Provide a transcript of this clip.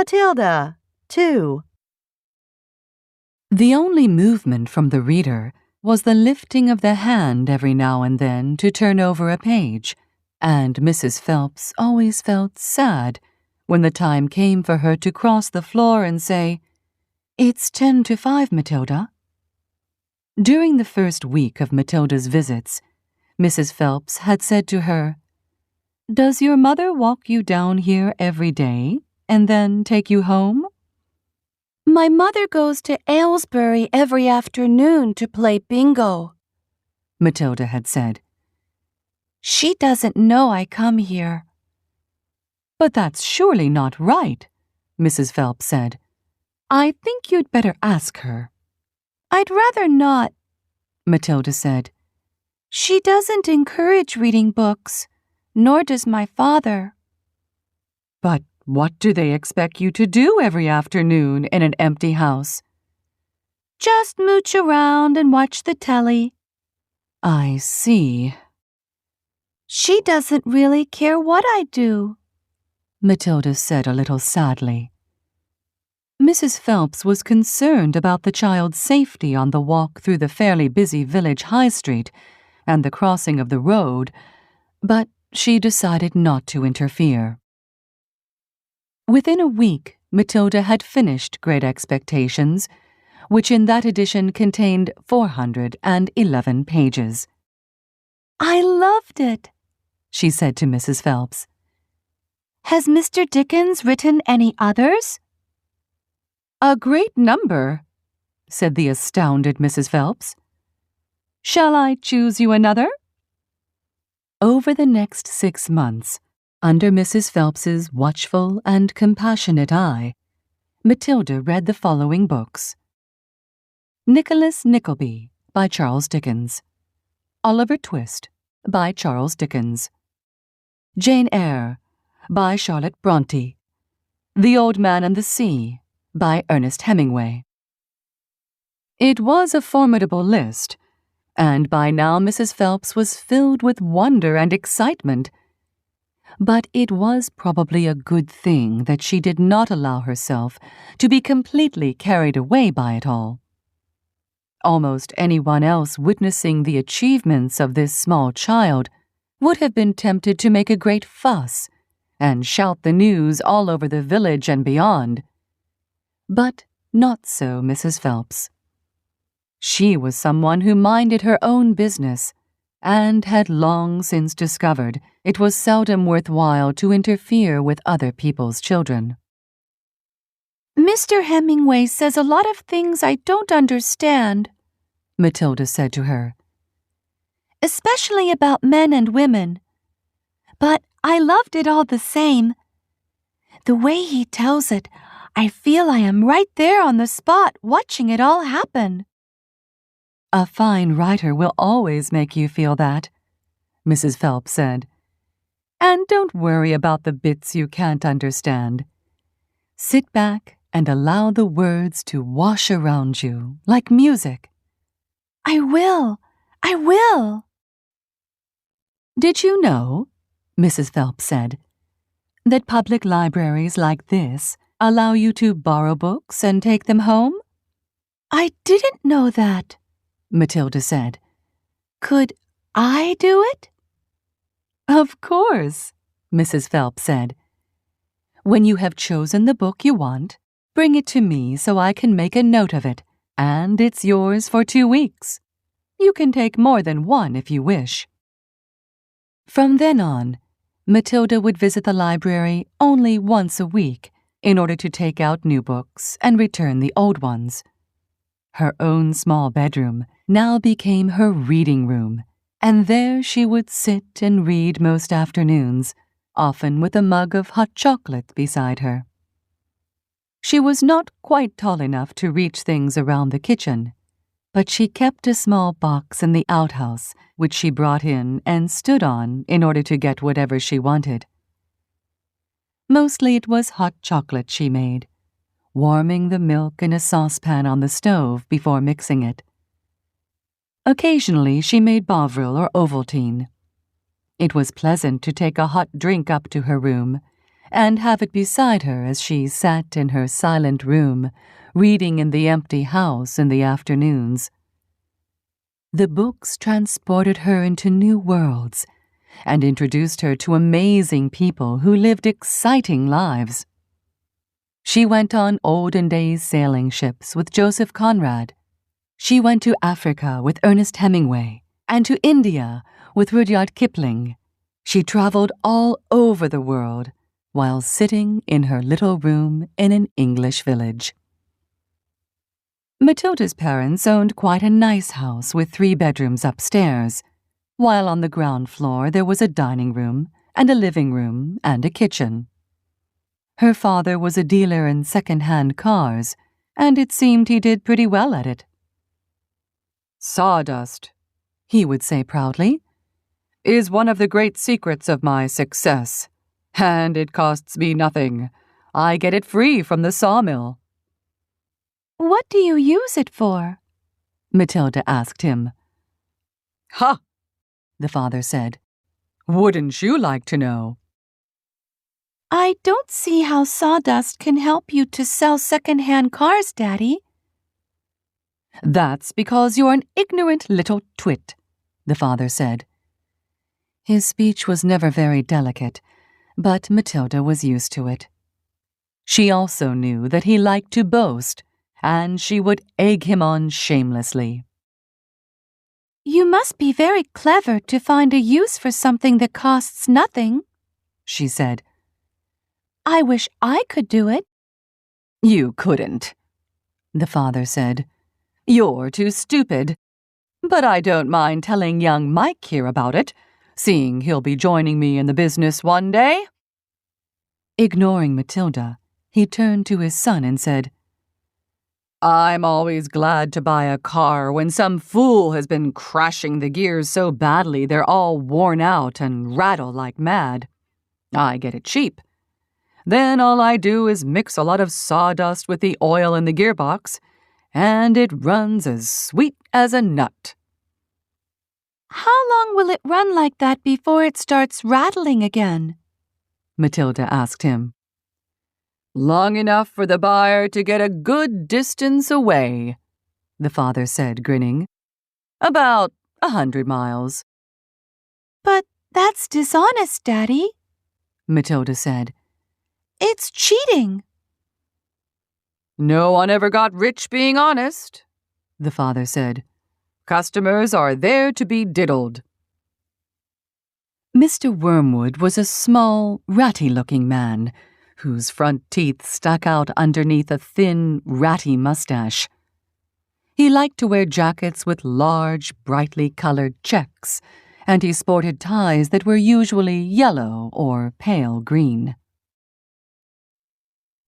Matilda, 2. The only movement from the reader was the lifting of the hand every now and then to turn over a page, and Mrs. Phelps always felt sad when the time came for her to cross the floor and say, "It's 10 to 5, Matilda." During the first week of Matilda's visits, Mrs. Phelps had said to her, "Does your mother walk you down here every day and then take you home?" My mother goes to Aylesbury every afternoon to play bingo, Matilda had said. She doesn't know I come here. But that's surely not right, Mrs. Phelps said. I think you'd better ask her. I'd rather not, Matilda said. She doesn't encourage reading books, nor does my father. But what do they expect you to do every afternoon in an empty house? Just mooch around and watch the telly. I see. She doesn't really care what I do, Matilda said a little sadly. Mrs. Phelps was concerned about the child's safety on the walk through the fairly busy village high street and the crossing of the road, but she decided not to interfere. Within a week, Matilda had finished Great Expectations, which in that edition contained 411 pages. I loved it, she said to Mrs. Phelps. Has Mr. Dickens written any others? A great number, said the astounded Mrs. Phelps. Shall I choose you another? Over the next 6 months, under Mrs. Phelps's watchful and compassionate eye, Matilda read the following books. Nicholas Nickleby by Charles Dickens. Oliver Twist by Charles Dickens. Jane Eyre by Charlotte Brontë. The Old Man and the Sea by Ernest Hemingway. It was a formidable list, and by now Mrs. Phelps was filled with wonder and excitement. But it was probably a good thing that she did not allow herself to be completely carried away by it all. Almost anyone else witnessing the achievements of this small child would have been tempted to make a great fuss and shout the news all over the village and beyond. But not so Mrs. Phelps. She was someone who minded her own business and had long since discovered it was seldom worthwhile to interfere with other people's children. Mr. Hemingway says a lot of things I don't understand, Matilda said to her. Especially about men and women. But I loved it all the same. The way he tells it, I feel I am right there on the spot watching it all happen. A fine writer will always make you feel that, Mrs. Phelps said. And don't worry about the bits you can't understand. Sit back and allow the words to wash around you like music. I will. I will. Did you know, Mrs. Phelps said, that public libraries like this allow you to borrow books and take them home? I didn't know that, Matilda said. Could I do it? Of course, Mrs. Phelps said. When you have chosen the book you want, bring it to me so I can make a note of it, and it's yours for 2 weeks. You can take more than one if you wish. From then on, Matilda would visit the library only once a week in order to take out new books and return the old ones. Her own small bedroom now became her reading room, and there she would sit and read most afternoons, often with a mug of hot chocolate beside her. She was not quite tall enough to reach things around the kitchen, but she kept a small box in the outhouse which she brought in and stood on in order to get whatever she wanted. Mostly it was hot chocolate she made, warming the milk in a saucepan on the stove before mixing it. Occasionally she made Bovril or Ovaltine. It was pleasant to take a hot drink up to her room, and have it beside her as she sat in her silent room, reading in the empty house in the afternoons. The books transported her into new worlds and introduced her to amazing people who lived exciting lives. She went on olden days sailing ships with Joseph Conrad. She went to Africa with Ernest Hemingway and to India with Rudyard Kipling. She traveled all over the world while sitting in her little room in an English village. Matilda's parents owned quite a nice house with 3 bedrooms upstairs, while on the ground floor there was a dining room and a living room and a kitchen. Her father was a dealer in second-hand cars, and it seemed he did pretty well at it. "Sawdust," he would say proudly, "is one of the great secrets of my success, and it costs me nothing. I get it free from the sawmill." What do you use it for? Matilda asked him. "Ha!" the father said. "Wouldn't you like to know?" I don't see how sawdust can help you to sell second-hand cars, Daddy. "That's because you're an ignorant little twit," the father said. His speech was never very delicate, but Matilda was used to it. She also knew that he liked to boast, and she would egg him on shamelessly. You must be very clever to find a use for something that costs nothing, she said. I wish I could do it. You couldn't, the father said. You're too stupid. But I don't mind telling young Mike here about it, seeing he'll be joining me in the business one day. Ignoring Matilda, he turned to his son and said, I'm always glad to buy a car when some fool has been crashing the gears so badly they're all worn out and rattle like mad. I get it cheap. Then all I do is mix a lot of sawdust with the oil in the gearbox, and it runs as sweet as a nut. How long will it run like that before it starts rattling again? Matilda asked him. Long enough for the buyer to get a good distance away, the father said, grinning. About 100 miles. But that's dishonest, Daddy, Matilda said. It's cheating. No one ever got rich being honest, the father said. Customers are there to be diddled. Mr. Wormwood was a small, ratty-looking man, whose front teeth stuck out underneath a thin, ratty mustache. He liked to wear jackets with large, brightly colored checks, and he sported ties that were usually yellow or pale green.